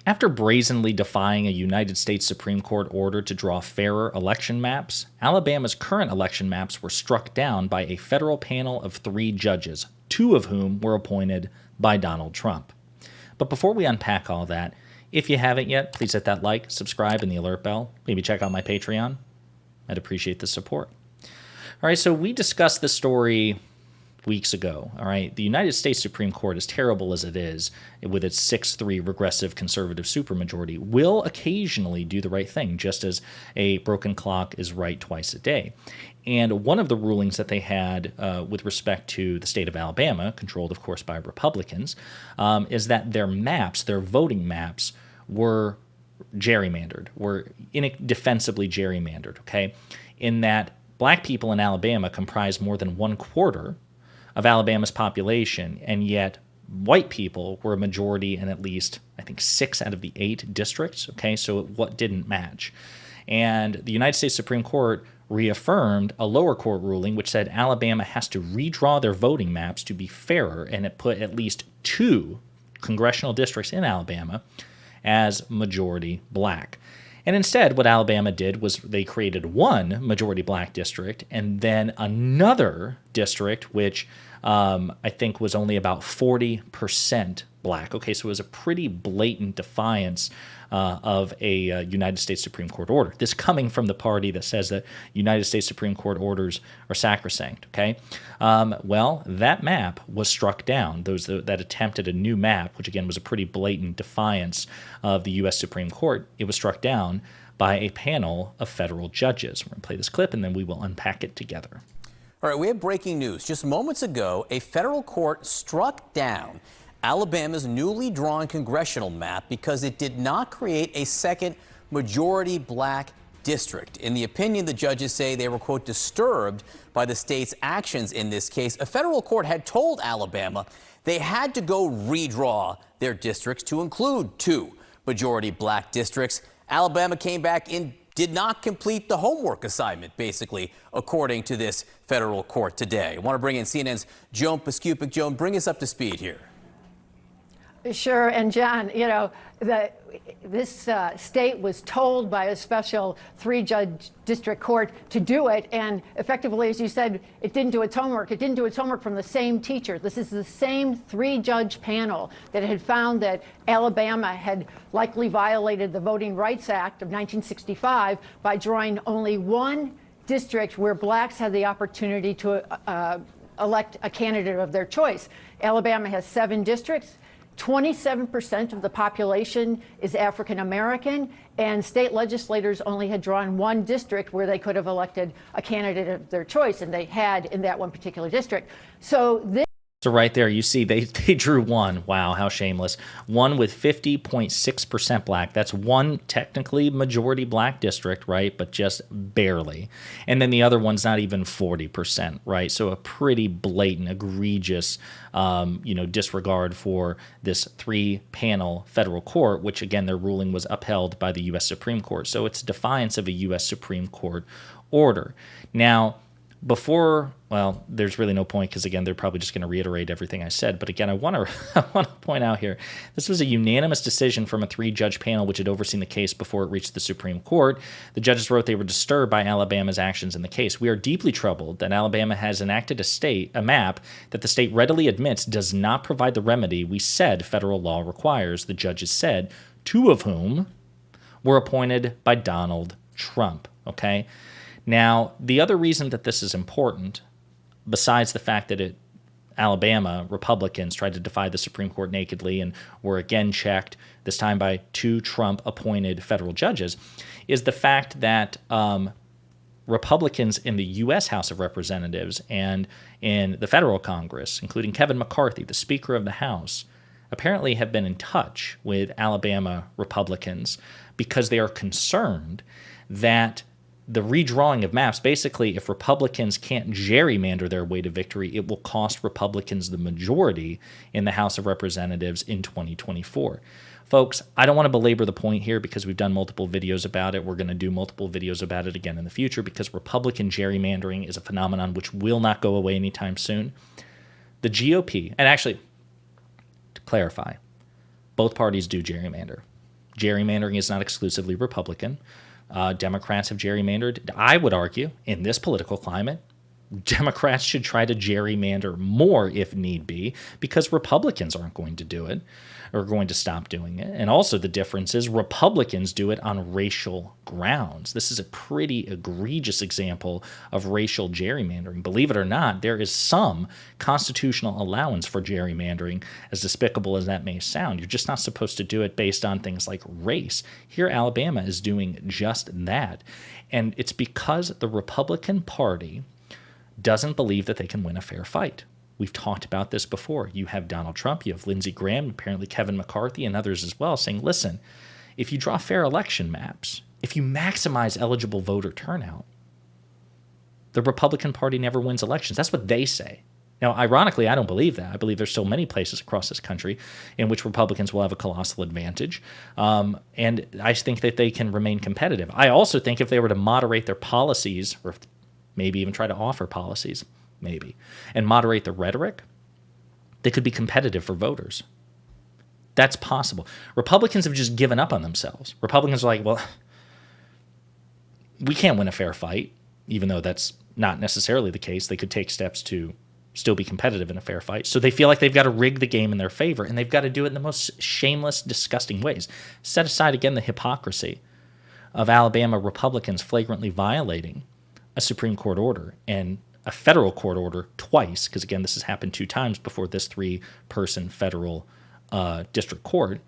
After brazenly defying a United States Supreme Court order to draw fairer election maps, Alabama's current election maps were struck down by a federal panel of 3 judges, 2 of whom were appointed by Donald Trump. But before we unpack all that, if you haven't yet, please hit that like, subscribe, and the alert bell. Maybe check out my Patreon. I'd appreciate the support. All right, so we discussed this story weeks ago. All right, the United States Supreme Court, as terrible as it is, with its 6-3 regressive conservative supermajority, will occasionally do the right thing, just as a broken clock is right twice a day. And one of the rulings that they had with respect to the state of Alabama, controlled, of course, by Republicans, is that their maps, their voting maps, were gerrymandered, were indefensibly gerrymandered, okay? In that black people in Alabama comprise more than 1/4 of Alabama's population, and yet white people were a majority in at least, I think, 6 out of the 8 districts, okay? So what didn't match? And the United States Supreme Court reaffirmed a lower court ruling which said Alabama has to redraw their voting maps to be fairer, and it put at least 2 congressional districts in Alabama as majority black. And instead, what Alabama did was they created 1 majority black district and then another district which I think was only about 40% black. Okay, so it was a pretty blatant defiance of a United States Supreme Court order. This coming from the party that says that United States Supreme Court orders are sacrosanct, okay? Well, that map was struck down. Those that attempted a new map, which again was a pretty blatant defiance of the U.S. Supreme Court, it was struck down by a panel of federal judges. We're going to play this clip and then we will unpack it together. All right, we have breaking news. Just moments ago, a federal court struck down Alabama's newly drawn congressional map because it did not create a second majority black district. In the opinion, the judges say they were, quote, disturbed by the state's actions in this case. A federal court had told Alabama they had to go redraw their districts to include 2 majority black districts. Alabama came back and did not complete the homework assignment, basically, according to this federal court today. I want to bring in CNN's Joan Pascupic. Joan, bring us up to speed here. Sure, and John, you know, this state was told by a special 3-judge district court to do it, and effectively, as you said, it didn't do its homework. It didn't do its homework from the same teacher. This is the same 3-judge panel that had found that Alabama had likely violated the Voting Rights Act of 1965 by drawing only 1 district where blacks had the opportunity to elect a candidate of their choice. Alabama has 7 districts. 27% of the population is African American, and state legislators only had drawn 1 district where they could have elected a candidate of their choice, and they had in that one particular district. So right there, you see they drew 1. Wow, how shameless. 1 with 50.6% black. That's 1 technically majority black district, right? But just barely. And then the other one's not even 40%, right? So a pretty blatant, egregious, disregard for this 3-panel federal court, which again, their ruling was upheld by the U.S. Supreme Court. So it's defiance of a U.S. Supreme Court order. Now, there's really no point because, again, they're probably just going to reiterate everything I said. But again, I want to point out here, this was a unanimous decision from a 3-judge panel which had overseen the case before it reached the Supreme Court. The judges wrote they were disturbed by Alabama's actions in the case. We are deeply troubled that Alabama has enacted a map that the state readily admits does not provide the remedy we said federal law requires, the judges said, 2 of whom were appointed by Donald Trump, okay? Now, the other reason that this is important, besides the fact that Alabama Republicans tried to defy the Supreme Court nakedly and were again checked, this time by 2 Trump-appointed federal judges, is the fact that Republicans in the U.S. House of Representatives and in the federal Congress, including Kevin McCarthy, the Speaker of the House, apparently have been in touch with Alabama Republicans because they are concerned that the redrawing of maps, basically, if Republicans can't gerrymander their way to victory, it will cost Republicans the majority in the House of Representatives in 2024. Folks, I don't want to belabor the point here because we've done multiple videos about it. We're going to do multiple videos about it again in the future because Republican gerrymandering is a phenomenon which will not go away anytime soon. The GOP, and actually, to clarify, both parties do gerrymander. Gerrymandering is not exclusively Republican. Democrats have gerrymandered. I would argue, in this political climate, Democrats should try to gerrymander more if need be, because Republicans aren't going to do it or going to stop doing it. And also the difference is Republicans do it on racial grounds. This is a pretty egregious example of racial gerrymandering. Believe it or not, there is some constitutional allowance for gerrymandering, as despicable as that may sound. You're just not supposed to do it based on things like race. Here, Alabama is doing just that. And it's because the Republican Party doesn't believe that they can win a fair fight. We've talked about this before. You have Donald Trump, you have Lindsey Graham, apparently Kevin McCarthy, and others as well, saying, listen, if you draw fair election maps, if you maximize eligible voter turnout, the Republican Party never wins elections. That's what they say. Now, ironically, I don't believe that. I believe there's so many places across this country in which Republicans will have a colossal advantage. And I think that they can remain competitive. I also think if they were to moderate their policies, or maybe even try to offer policies, maybe, and moderate the rhetoric, they could be competitive for voters. That's possible. Republicans have just given up on themselves. Republicans are like, well, we can't win a fair fight, even though that's not necessarily the case. They could take steps to still be competitive in a fair fight. So they feel like they've got to rig the game in their favor, and they've got to do it in the most shameless, disgusting ways. Set aside, again, the hypocrisy of Alabama Republicans flagrantly violating a Supreme Court order and a federal court order twice, because again, this has happened 2 times before this 3-person federal district court.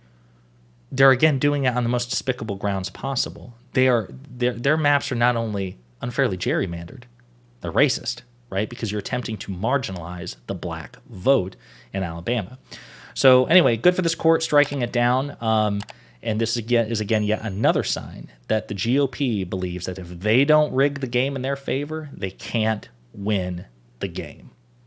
They're again doing it on the most despicable grounds possible. Their maps are not only unfairly gerrymandered, they're racist, right? Because you're attempting to marginalize the black vote in Alabama. So anyway, good for this court striking it down. And this is again yet another sign that the GOP believes that if they don't rig the game in their favor, they can't win the game.